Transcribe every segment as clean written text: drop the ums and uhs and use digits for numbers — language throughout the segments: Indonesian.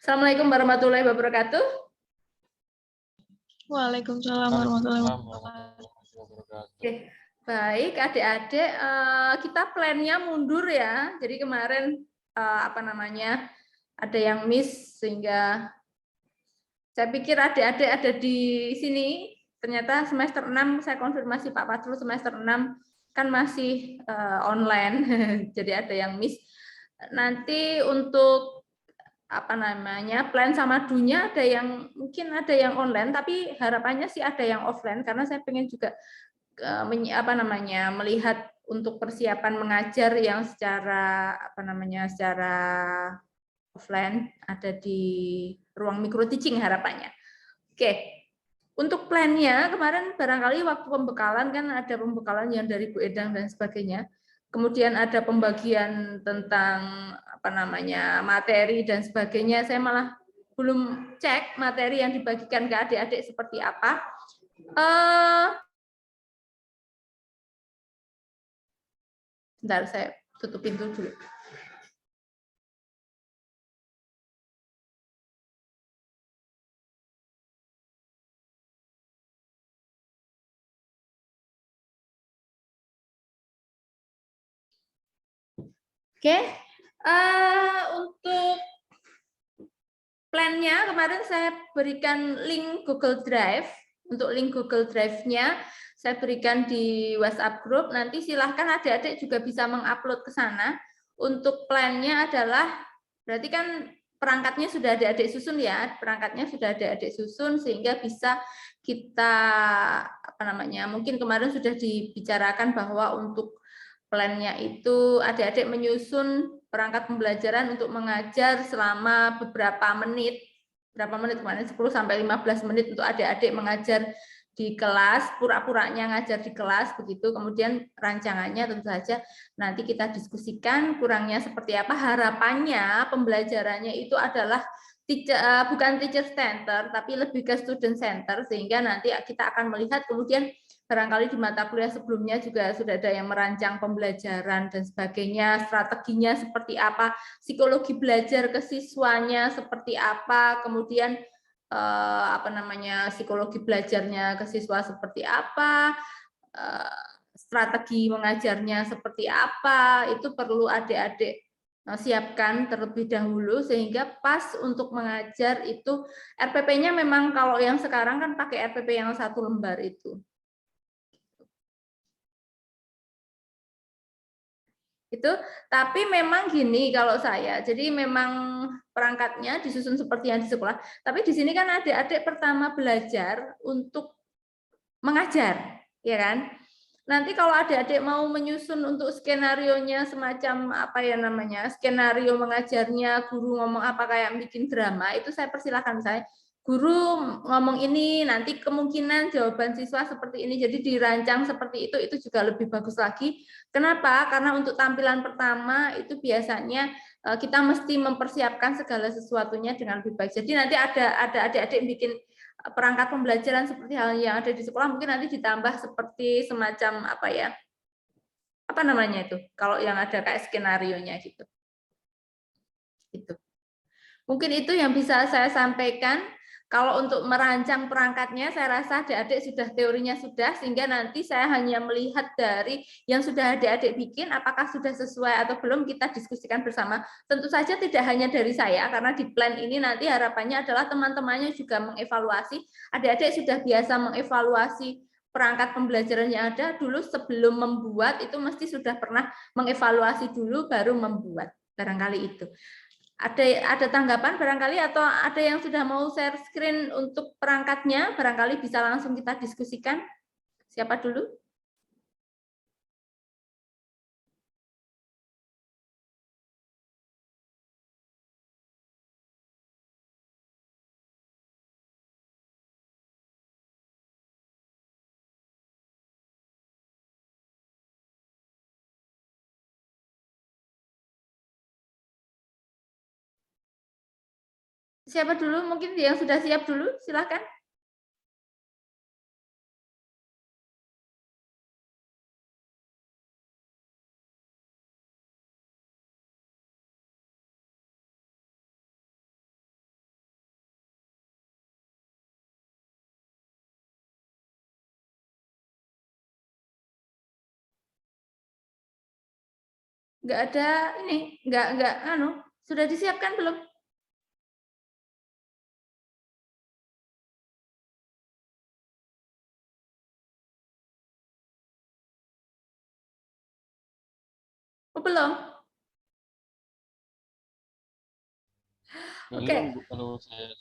Assalamualaikum warahmatullahi wabarakatuh. Waalaikumsalam warahmatullahi wabarakatuh. Oke, baik adik-adik, kita plannya mundur ya. Jadi kemarin ada yang miss sehingga saya pikir adik-adik ada di sini. Ternyata semester 6 saya konfirmasi Pak Patrul semester 6 kan masih online. Jadi ada yang miss. Nanti untuk plan sama dunya mungkin ada yang online, tapi harapannya sih ada yang offline karena saya pengen juga melihat untuk persiapan mengajar yang secara secara offline ada di ruang micro teaching harapannya. Oke. Untuk plannya kemarin barangkali waktu pembekalan kan ada pembekalan yang dari Bu Edang dan sebagainya. Kemudian ada pembagian tentang materi dan sebagainya. Saya malah belum cek materi yang dibagikan ke adik-adik seperti apa. Bentar, saya tutup pintu dulu. Oke, untuk plannya kemarin saya berikan link Google Drive. Untuk link Google Drive-nya saya berikan di WhatsApp group. Nanti silahkan adik-adik juga bisa mengupload ke sana. Untuk plannya adalah, berarti kan perangkatnya sudah adik-adik susun ya, perangkatnya sudah adik-adik susun sehingga bisa kita mungkin kemarin sudah dibicarakan bahwa untuk plannya itu adik-adik menyusun perangkat pembelajaran untuk mengajar selama berapa menit kemarin 10 sampai 15 menit untuk adik-adik mengajar di kelas, pura-puranya ngajar di kelas begitu. Kemudian rancangannya tentu saja nanti kita diskusikan kurangnya seperti apa. Harapannya pembelajarannya itu adalah bukan teacher center tapi lebih ke student center sehingga nanti kita akan melihat kemudian barangkali di mata kuliah sebelumnya juga sudah ada yang merancang pembelajaran dan sebagainya, strateginya seperti apa, psikologi belajar ke siswanya seperti apa, kemudian psikologi belajarnya ke siswa seperti apa, strategi mengajarnya seperti apa, itu perlu adik-adik siapkan terlebih dahulu sehingga pas untuk mengajar itu RPP-nya memang kalau yang sekarang kan pakai RPP yang 1 lembar itu. Tapi memang gini kalau saya, jadi memang perangkatnya disusun seperti yang di sekolah, tapi di sini kan adik-adik pertama belajar untuk mengajar, ya kan? Nanti kalau adik-adik mau menyusun untuk skenario-nya semacam skenario mengajarnya, guru ngomong apa kayak bikin drama, itu saya persilahkan saya. Guru ngomong ini, nanti kemungkinan jawaban siswa seperti ini, jadi dirancang seperti itu juga lebih bagus lagi. Kenapa? Karena untuk tampilan pertama itu biasanya kita mesti mempersiapkan segala sesuatunya dengan lebih baik. Jadi nanti ada adik-adik bikin perangkat pembelajaran seperti hal yang ada di sekolah, mungkin nanti ditambah seperti semacam itu, kalau yang ada kayak skenario-nya gitu. Mungkin itu yang bisa saya sampaikan. Kalau untuk merancang perangkatnya, saya rasa adik-adik sudah teorinya sudah, sehingga nanti saya hanya melihat dari yang sudah adik-adik bikin, apakah sudah sesuai atau belum, kita diskusikan bersama. Tentu saja tidak hanya dari saya, karena di plan ini nanti harapannya adalah teman-temannya juga mengevaluasi. Adik-adik sudah biasa mengevaluasi perangkat pembelajaran yang ada dulu sebelum membuat, itu mesti sudah pernah mengevaluasi dulu, baru membuat. Barangkali itu. Ada tanggapan barangkali atau ada yang sudah mau share screen untuk perangkatnya, barangkali bisa langsung kita diskusikan. Siapa dulu? Siapa dulu? Mungkin yang sudah siap dulu, silakan. Nggak ada ini, nggak sudah disiapkan belum? Oh, belum. Oke. Belum, Bu, kalau saya.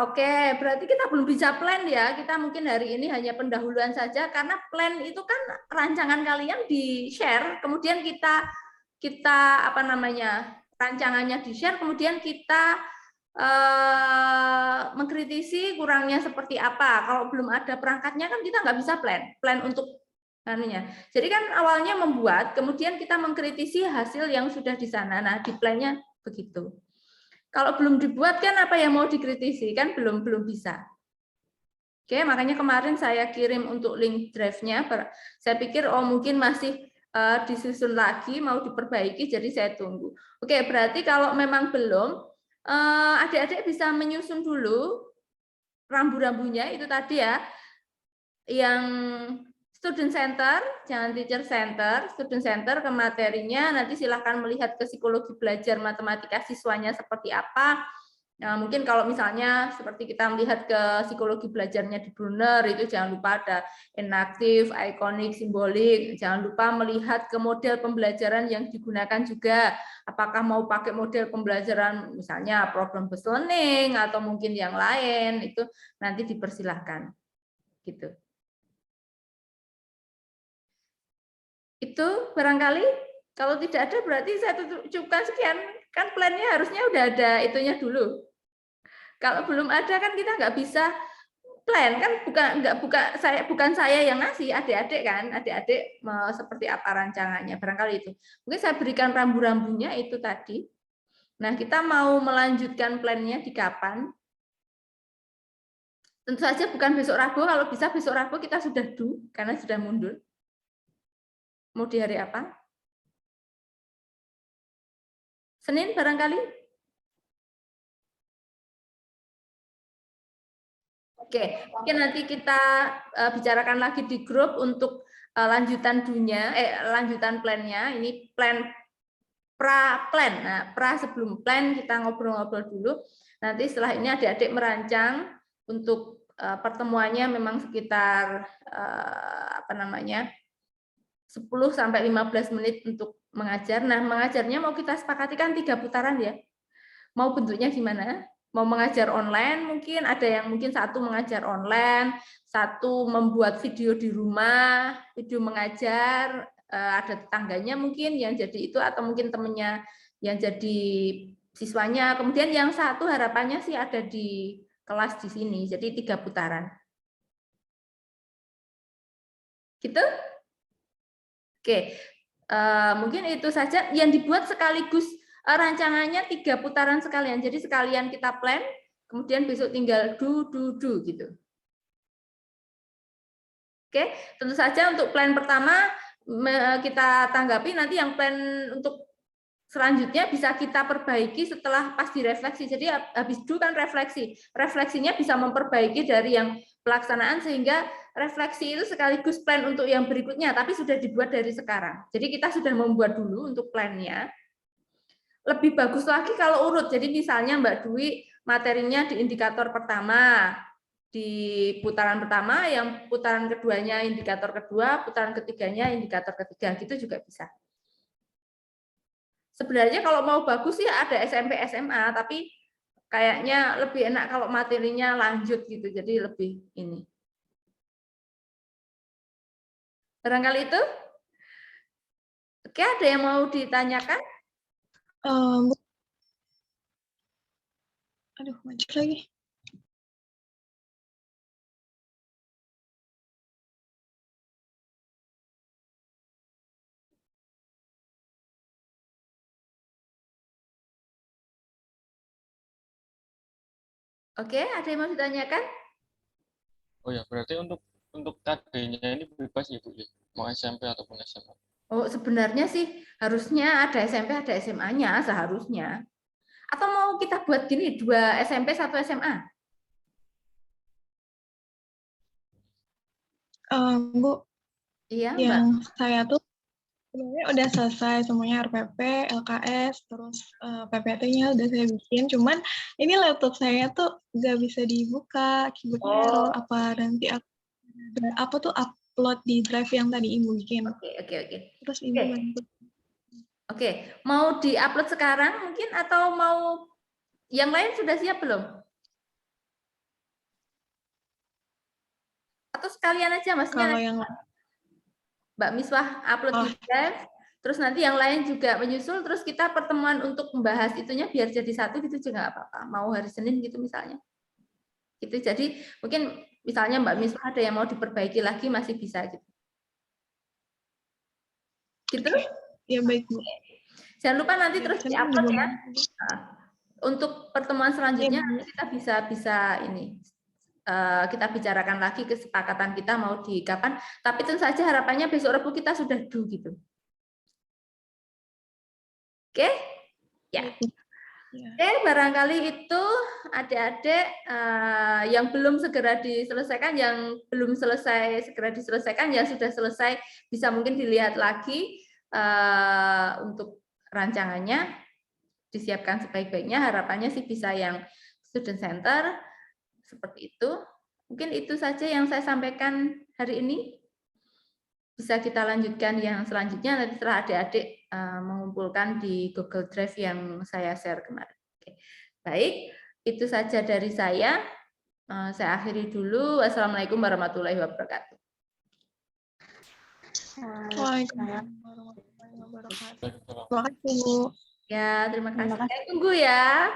Oke, berarti kita belum bisa plan ya. Kita mungkin hari ini hanya pendahuluan saja karena plan itu kan rancangan kalian di-share, kemudian kita apa namanya? Rancangannya di-share, kemudian kita mengkritisi kurangnya seperti apa. Kalau belum ada perangkatnya kan kita nggak bisa plan untuk anunya. Jadi kan awalnya membuat, kemudian kita mengkritisi hasil yang sudah di sana. Nah, di plan-nya begitu. Kalau belum dibuat kan apa yang mau dikritisi kan belum bisa. Oke, makanya kemarin saya kirim untuk link drive-nya. Saya pikir oh mungkin masih disusun lagi, mau diperbaiki, jadi saya tunggu. Oke, berarti kalau memang belum, adik-adik bisa menyusun dulu rambu-rambunya itu tadi ya, yang student center, jangan teacher center, student center ke materinya, nanti silahkan melihat ke psikologi belajar matematika siswanya seperti apa. Nah, mungkin kalau misalnya seperti kita melihat ke psikologi belajarnya di Brunner, itu jangan lupa ada enaktif, ikonik, simbolik, jangan lupa melihat ke model pembelajaran yang digunakan juga, apakah mau pakai model pembelajaran misalnya problem based learning atau mungkin yang lain, itu nanti dipersilahkan. Gitu. Itu barangkali kalau tidak ada berarti saya cukupkan sekian, kan plannya harusnya udah ada itunya dulu. Kalau belum ada kan kita nggak bisa plan, kan bukan saya yang ngasih, adik-adik kan, adik-adik seperti apa rancangannya barangkali itu. Mungkin saya berikan rambu-rambunya itu tadi. Nah, kita mau melanjutkan plannya di kapan? Tentu saja bukan besok Rabu, kalau bisa besok Rabu kita sudah karena sudah mundur. Mau di hari apa? Senin barangkali? Oke, mungkin nanti kita bicarakan lagi di grup untuk lanjutan lanjutan plannya. Ini plan pra-plan. Nah, pra sebelum plan kita ngobrol-ngobrol dulu. Nanti setelah ini adik-adik merancang untuk pertemuannya memang sekitar apa namanya? 10 sampai 15 menit untuk mengajar. Nah, mengajarnya mau kita sepakati kan 3 putaran ya. Mau bentuknya gimana? Mau mengajar online mungkin, ada yang mungkin satu mengajar online, satu membuat video di rumah, video mengajar, ada tetangganya mungkin yang jadi itu, atau mungkin temennya yang jadi siswanya. Kemudian yang satu harapannya sih ada di kelas di sini, jadi 3 putaran. Gitu? Oke, mungkin itu saja yang dibuat sekaligus rancangannya 3 putaran sekalian. Jadi sekalian kita plan, kemudian besok tinggal do gitu. Oke, tentu saja untuk plan pertama kita tanggapi, nanti yang plan untuk selanjutnya bisa kita perbaiki setelah pas direfleksi. Jadi habis do kan refleksi. Refleksinya bisa memperbaiki dari yang pelaksanaan sehingga refleksi itu sekaligus plan untuk yang berikutnya, tapi sudah dibuat dari sekarang. Jadi kita sudah membuat dulu untuk plannya. Lebih bagus lagi kalau urut. Jadi misalnya Mbak Dwi materinya di indikator pertama, di putaran pertama, yang putaran keduanya indikator kedua, putaran ketiganya indikator ketiga, gitu juga bisa. Sebenarnya kalau mau bagus sih ada SMP SMA, tapi kayaknya lebih enak kalau materinya lanjut gitu, jadi lebih ini. Barangkali itu? Oke, ada yang mau ditanyakan? Aduh, maju lagi. Oke, ada yang mau ditanyakan? Oh ya, berarti untuk KD-nya ini bebas ya, Bu, ya? Mau SMP ataupun SMA. Oh, sebenarnya sih harusnya ada SMP, ada SMA-nya seharusnya. Atau mau kita buat gini, 2 SMP, 1 SMA? Bu, Iya, Mbak. yang saya tuh Sebenarnya udah selesai semuanya, RPP, LKS, terus PPT-nya udah saya bikin. Cuman ini laptop saya tuh nggak bisa dibuka, keyboardnya error. Apa nanti apa tuh upload di drive yang tadi Ibu bikin. Oke. Terus Ibu bantu. Oke, mau di-upload sekarang mungkin atau mau yang lain sudah siap belum? Atau sekalian aja maksudnya Kalau yang Mbak Miswah upload di drive, terus nanti yang lain juga menyusul, terus kita pertemuan untuk membahas itunya biar jadi satu gitu juga nggak apa-apa. Mau hari Senin gitu misalnya. Gitu. Jadi mungkin misalnya Mbak Miswah ada yang mau diperbaiki lagi masih bisa gitu. Gitu? Ya baik Bu. Jangan lupa nanti terus di-upload ya. Nah, untuk pertemuan selanjutnya Ya, kita bisa ini kita bicarakan lagi kesepakatan kita mau di kapan. Tapi tentu saja harapannya besok Rabu kita sudah do gitu. Oke? Ya. Oke, barangkali itu adik-adik yang belum segera diselesaikan, yang belum selesai segera diselesaikan, yang sudah selesai bisa mungkin dilihat lagi untuk rancangannya disiapkan sebaik-baiknya. Harapannya sih bisa yang student center seperti itu. Mungkin itu saja yang saya sampaikan hari ini. Bisa kita lanjutkan yang selanjutnya nanti setelah adik-adik mengumpulkan di Google Drive yang saya share kemarin. Oke. Baik, itu saja dari saya. Saya akhiri dulu. Wassalamualaikum warahmatullahi wabarakatuh. Waalaikumsalam warahmatullahi wabarakatuh. Terima kasih Bu. Ya, terima kasih. Saya tunggu ya.